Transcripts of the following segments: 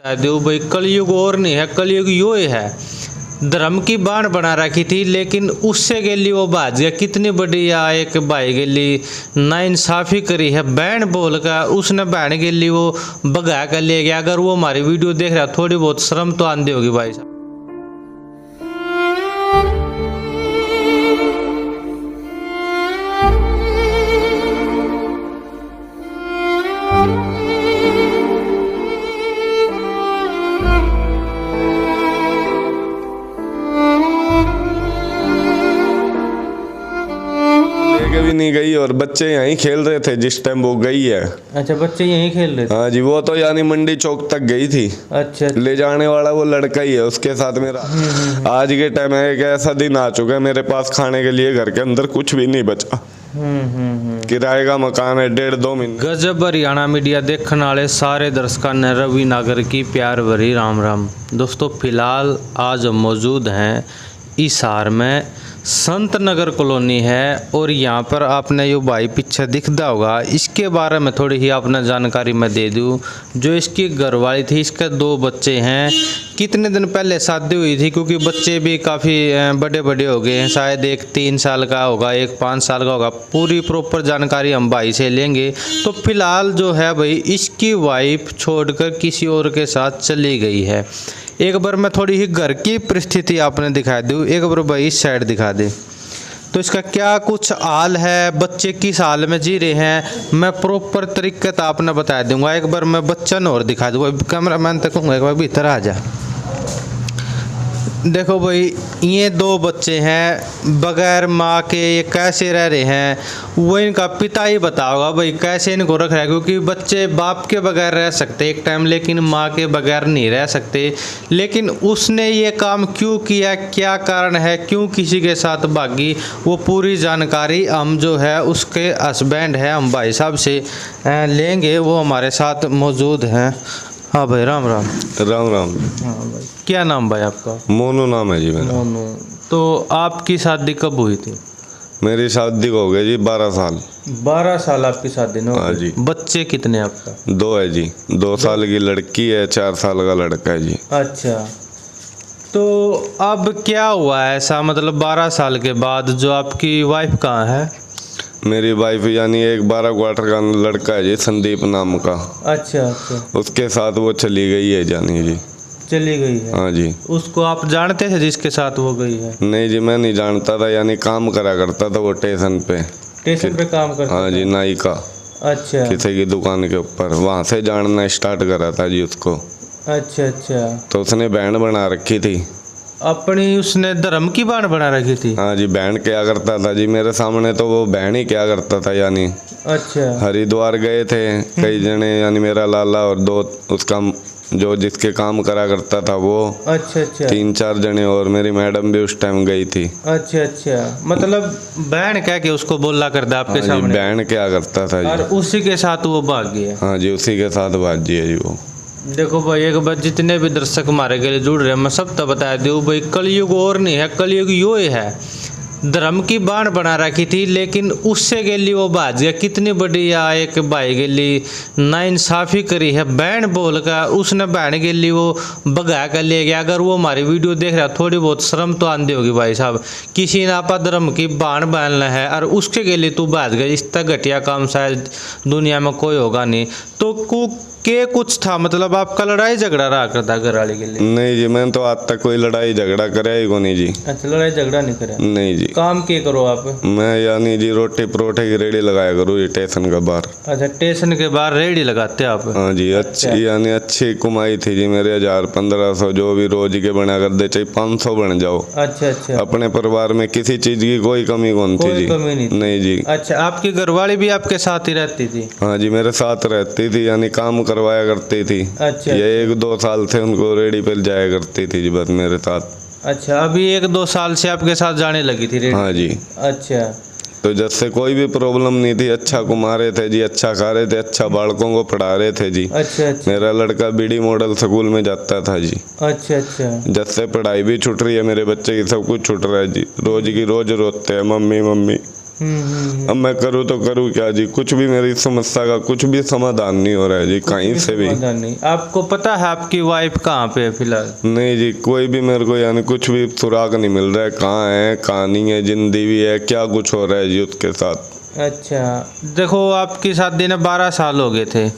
दो भाई, कलयुग और नहीं है, कलयुग यो ही है। धर्म की बाण बना रखी थी, लेकिन उससे गेली वो बाज गया। कितनी बढ़िया एक भाई गेली ना इंसाफी करी है, बहन बोल कर उसने बहन गेली वो भगा कर ले गया। अगर वो हमारी वीडियो देख रहा, थोड़ी बहुत शर्म तो आंधी होगी भाई साहब। भी नहीं गई और बच्चे यहीं खेल रहे थे जिस टाइम वो गई है। अच्छा, बच्चे यहीं खेल रहे थे? हाँ जी, वो तो यानी मंडी चौक तक गई थी। अच्छा, ले जाने वाला वो लड़का ही है, उसके साथ मेरा आज के टाइम में एक ऐसा दिन आ चुका है, मेरे पास खाने के लिए घर के अंदर कुछ भी नहीं बचा। किराए का मकान है 1.5-2 महीने। गजब हरियाणा मीडिया देखने वाले सारे दर्शकों ने रवि नागर की प्यार भरी राम राम। दोस्तों, फिलहाल आज हम मौजूद हैं हिसार में, संत नगर कॉलोनी है। और यहाँ पर आपने यो भाई पीछे दिखता होगा, इसके बारे में थोड़ी ही आपने जानकारी मैं दे दूँ। जो इसकी घरवाली थी, इसके 2 बच्चे हैं। कितने दिन पहले शादी हुई थी, क्योंकि बच्चे भी काफ़ी बड़े बड़े हो गए हैं। शायद एक 3 साल का होगा, एक 5 साल का होगा। पूरी प्रॉपर जानकारी हम भाई से लेंगे। तो फिलहाल जो है भाई, इसकी वाइफ छोड़कर किसी और के साथ चली गई है। एक बार मैं थोड़ी ही घर की परिस्थिति आपने दिखा दूँ, एक बार भाई इस साइड दिखा दे। तो इसका क्या कुछ हाल है, बच्चे किस हाल में जी रहे हैं, मैं प्रॉपर तरीके से आपने बता दूंगा। एक बार मैं बच्चन और दिखा दूंगा। कैमरा मैन तक कहूँगा एक बार भीतर आ जा। देखो भाई, ये 2 बच्चे हैं बगैर माँ के, ये कैसे रह रहे हैं वो इनका पिता ही बताओगा भाई कैसे इनको रख रहा है। क्योंकि बच्चे बाप के बगैर रह सकते एक टाइम, लेकिन माँ के बगैर नहीं रह सकते। लेकिन उसने ये काम क्यों किया, क्या कारण है, क्यों किसी के साथ भागी, वो पूरी जानकारी हम जो है उसके हस्बैंड है, हम भाई साहब से लेंगे। वो हमारे साथ मौजूद हैं। हाँ भाई, राम राम। राम राम। हाँ भाई, क्या नाम भाई आपका? मोनू नाम है जी मेरा। मोनू। तो आपकी शादी कब हुई थी? मेरी शादी को हो गई जी 12 साल। 12 साल आपकी शादी ने? हाँ जी। बच्चे कितने आपका? 2 है जी। 2 साल की लड़की है, 4 साल का लड़का है जी। अच्छा, तो अब क्या हुआ है ऐसा, मतलब 12 साल के बाद जो आपकी वाइफ कहाँ है? मेरी वाइफ यानी एक 12 क्वार्टर का लड़का है जी, संदीप नाम का। अच्छा अच्छा, उसके साथ वो चली गई है जानी जी। चली गई है? हाँ जी। उसको आप जानते थे जिसके साथ वो गई है? नहीं जी, मैं नहीं जानता था, यानी काम करा करता था वो स्टेशन पे। स्टेशन पे काम करता? हाँ जी, नाई का। अच्छा, किसी की दुकान के ऊपर, वहाँ से जानना स्टार्ट करा था जी उसको। अच्छा अच्छा। तो उसने बैंड बना रखी थी अपनी, उसने धर्म की बाण बना रखी थी? हाँ जी। बैंड क्या करता था जी मेरे सामने, तो वो बैंड ही क्या करता था यानी। अच्छा। हरिद्वार गए थे कई जने, यानी मेरा लाला और 2 उसका जो जिसके काम करा करता था वो। अच्छा अच्छा। 3-4 जने, और मेरी मैडम भी उस टाइम गई थी। अच्छा अच्छा, मतलब बैंड कह के उसको बोला करता आपके सामने? बैंड क्या करता था जी। और उसी के साथ वो भाग गया? हाँ जी, उसी के साथ बाजी है जी वो। देखो भाई, एक बार जितने भी दर्शक हमारे के लिए जुड़ रहे हैं, मैं सब तो बता दूँ भाई, कलयुग और नहीं है, कलयुग यो ही है। धर्म की बाण बना रखी थी, लेकिन उससे गेली वो बाज गया। कितनी बढ़िया एक भाई गेली ना इंसाफी करी है, बहन बोल कर उसने बहन गेली वो भगा कर ले गया। अगर वो हमारी वीडियो देख रहा, थोड़ी बहुत शर्म तो आंधी होगी भाई साहब। किसी ने आपा धर्म की बाण बांधना है और उसके गेली तू बाज गया, इस तक घटिया काम शायद दुनिया में कोई होगा नहीं। तो के कुछ था, मतलब आपका लड़ाई झगड़ा रहा करता घर वाले के लिए? नहीं जी, मैंने तो आज तक कोई लड़ाई झगड़ा कराया ही को नहीं जी। अच्छा, लड़ाई झगड़ा नहीं करा? नहीं जी। काम क्या करो आप? मैं यानी जी रोटी परोठे की रेडी लगाया करूँ स्टेशन के बाहर। अच्छा, स्टेशन के बाहर रेडी लगाते आप? हाँ जी। अच्छी यानी अच्छी कमाई थी जी मेरे, 1000-1500 जो भी रोज के बना कर दे, चाहे 500 बन जाओ। अच्छा अच्छा। अपने परिवार में किसी चीज की कोई कमी कौन थी जी? कमी नहीं? नहीं जी। अच्छा, आपकी घरवाली भी आपके साथ ही रहती थी? हाँ जी, मेरे साथ रहती थी, यानी काम करवाया करती थी। अच्छा। ये 1-2 साल से उनको रेडी पर जाया करती थी जी बस मेरे साथ। अच्छा, अभी 1-2 साल से आपके साथ जाने लगी थी रेडी? हाँ जी। अच्छा, तो जब से कोई भी प्रॉब्लम नहीं थी, अच्छा घुमा रहे थे जी, अच्छा खा रहे थे, अच्छा बालकों को पढ़ा रहे थे जी। अच्छा अच्छा। मेरा लड़का बीडी मॉडल स्कूल में जाता था जी। अच्छा अच्छा। जब से पढ़ाई भी छूट रही है, मेरे बच्चे की सब कुछ छूट रहा है जी। रोज की रोज रोते हैं मम्मी मम्मी। अब मैं करूँ तो करूँ क्या जी, कुछ भी मेरी समस्या का कुछ भी समाधान नहीं हो रहा है जी, कहीं से भी समाधान नहीं। आपको पता है आपकी वाइफ कहाँ पे है फिलहाल? नहीं जी, कोई भी मेरे को यानी कुछ भी सुराग नहीं मिल रहा है, कहाँ है कहाँ नहीं है, जिंदी भी है, क्या कुछ हो रहा है जी उसके साथ। अच्छा, देखो आपकी शादी ने 12 साल हो गए थे।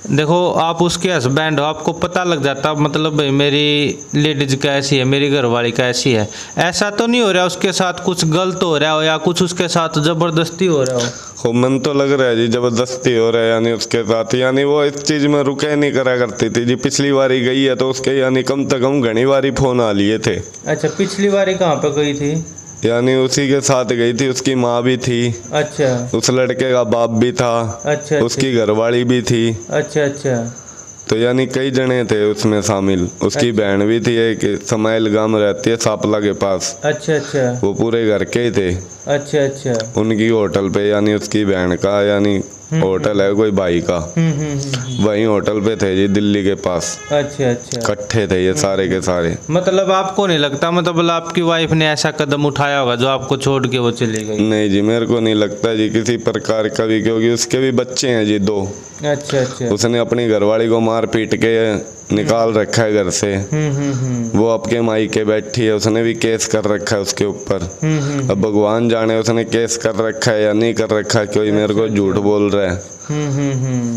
देखो आप उसके हस्बैंड हो, आपको पता लग जाता मतलब भाई मेरी लेडीज कैसी है, मेरी घरवाली कैसी है। ऐसा तो नहीं हो रहा उसके साथ कुछ गलत हो रहा हो या कुछ उसके साथ ज़बरदस्ती हो रहा हो? मन तो लग रहा है जी जबरदस्ती हो रहा है यानी उसके साथ, यानी वो इस चीज़ में रुके नहीं करा करती थी जी। पिछली बारी गई है तो उसके यानी कम से कम घनी बारी फ़ोन आ लिए थे। अच्छा, पिछली बारी कहाँ पे गई थी? यानी उसी के साथ गई थी, उसकी माँ भी थी, अच्छा, उस लड़के का बाप भी था, अच्छा, उसकी घरवाली भी थी। अच्छा अच्छा तो यानी कई जने थे उसमें शामिल। उसकी बहन भी थी, एक समाइल गांव रहती है सापला के पास, अच्छा अच्छा वो पूरे घर के ही थे। अच्छा अच्छा उनकी होटल पे यानी उसकी बहन का यानी होटल है कोई भाई का, वहीं होटल पे थे जी दिल्ली के पास। अच्छा अच्छा। इकट्ठे थे ये सारे के सारे। मतलब आपको नहीं लगता मतलब आपकी वाइफ ने ऐसा कदम उठाया होगा जो आपको छोड़ के वो चली गई? नहीं जी, मेरे को नहीं लगता जी किसी प्रकार का भी, क्योंकि उसके भी बच्चे हैं जी 2। अच्छा अच्छा। उसने अपनी घरवाली को मार पीट के निकाल रखा है घर से। वो आपके मायके बैठी है, उसने भी केस कर रखा है उसके ऊपर। अब भगवान जाने उसने केस कर रखा है या नहीं कर रखा है, कोई मेरे को झूठ बोल रहा है।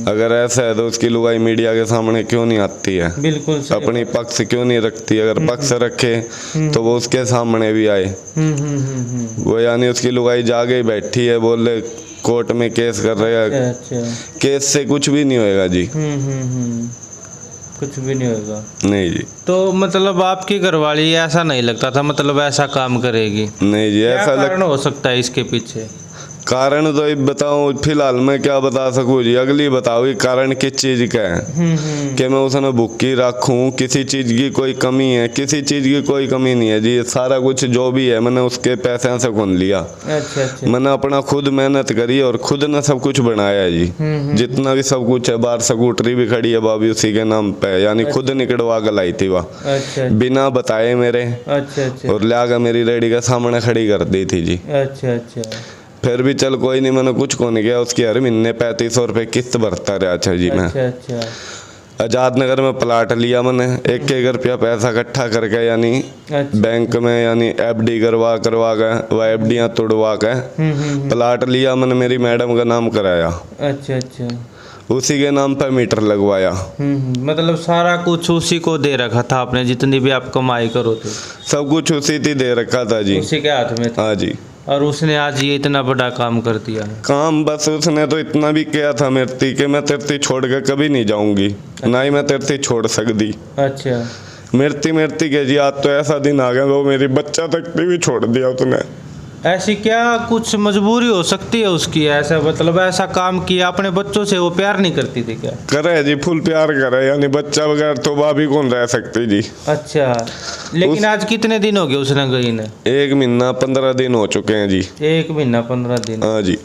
अगर ऐसा है तो उसकी लुगाई मीडिया के सामने क्यों नहीं आती है? बिल्कुल सही। अपनी पक्ष क्यों नहीं रखती? अगर पक्ष रखे तो वो उसके सामने भी आए। वो यानी उसकी लुगाई जाके बैठी है, बोले कोर्ट में केस कर रहे हैं। अच्छा, केस से कुछ भी नहीं होएगा जी। कुछ भी नहीं होगा। नहीं जी। तो मतलब आपकी घरवाली ऐसा नहीं लगता था मतलब ऐसा काम करेगी? नहीं जी, क्या ऐसा कारण हो सकता है इसके पीछे? कारण तो ये बताऊं फिलहाल मैं क्या बता सकूं जी, अगली बताओ ये कारण किस चीज का है। कि मैं उसने भूखी रखूं, किसी चीज की कोई कमी है? किसी चीज की कोई कमी नहीं है जी। ये सारा कुछ जो भी है मैंने उसके पैसे से खून लिया। अच्छा अच्छा। मैंने अपना खुद मेहनत करी और खुद ने सब कुछ बनाया है जी। जितना भी सब कुछ है, बाहर स्कूटरी भी खड़ी है भाभी उसी के नाम पे, यानी खुद निकलवा कर लाई थी वह, अच्छा बिना बताए मेरे। अच्छा अच्छा। और लाकर मेरी रेडी के सामने खड़ी कर दी थी जी। अच्छा अच्छा। फिर भी चल कोई नहीं, मैंने कुछ को नहीं किया। उसकी हर महीने 3500 रुपये किस्त भरता रहा। अच्छा जी। मैं अच्छा अच्छा। आजाद नगर में प्लाट लिया मैंने, 1-1 रुपया पैसा इकट्ठा करके, यानी अच्छा। बैंक में यानी FD करवा के वह FD तोड़वा के प्लाट लिया मैंने, मेरी मैडम का नाम कराया। अच्छा अच्छा। उसी के नाम पे मीटर लगवाया। मतलब सारा कुछ उसी को दे रखा था आपने, जितनी भी आप कमाई करो थे सब कुछ उसी थी दे रखा था जी, उसी के हाथ में था। हाँ जी। और उसने आज ये इतना बड़ा काम कर दिया है। काम बस उसने तो इतना भी किया था मेरे कि मैं तेरे छोड़ के कभी नहीं जाऊंगी, ना ही मैं तेरे छोड़ सकती। अच्छा। मेरती के जी आज तो ऐसा दिन आ गया वो मेरी बच्चा तक भी छोड़ दिया उसने। ऐसी क्या कुछ मजबूरी हो सकती है उसकी? ऐसा मतलब ऐसा काम किया अपने बच्चों से, वो प्यार नहीं करती थी क्या? करे जी, फुल प्यार करे, यानी बच्चा बगैर तो भाभी कौन रह सकती जी। अच्छा, लेकिन आज कितने दिन हो गए उसने गई ने? 1 महीना 15 दिन हो चुके हैं जी। 1 महीना 15 दिन? हाँ जी।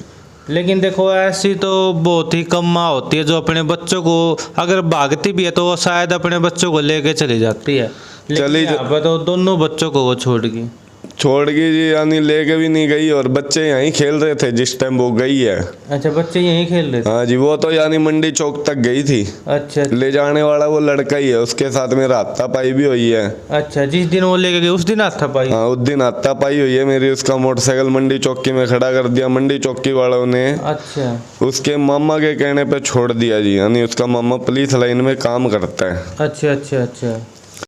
लेकिन देखो ऐसी तो बहुत ही कम माँ होती है जो अपने बच्चों को, अगर भागती भी है तो वो शायद अपने बच्चों को लेके चली जाती है। लेकिन यहाँ पर तो दोनों बच्चों को वो छोड़ गई जी, यानी लेके भी नहीं गई और बच्चे यहीं खेल रहे थे जिस टाइम वो गई है। अच्छा, बच्चे यहीं खेल रहे थे? हाँ जी, वो तो यानी मंडी चौक तक गई थी। अच्छा। ले जाने वाला वो लड़का ही है, उसके साथ मेरा हाथापाई भी हुई है। अच्छा, जिस दिन वो लेके गए उस दिन हाथापाई? हाँ, उस दिन हाथापाई हुई है मेरी। उसका मोटरसाइकिल मंडी चौकी में खड़ा कर दिया मंडी चौकी वालों ने। अच्छा। उसके मामा के कहने पे छोड़ दिया जी, यानी उसका मामा पुलिस लाइन में काम करता है। अच्छा अच्छा अच्छा।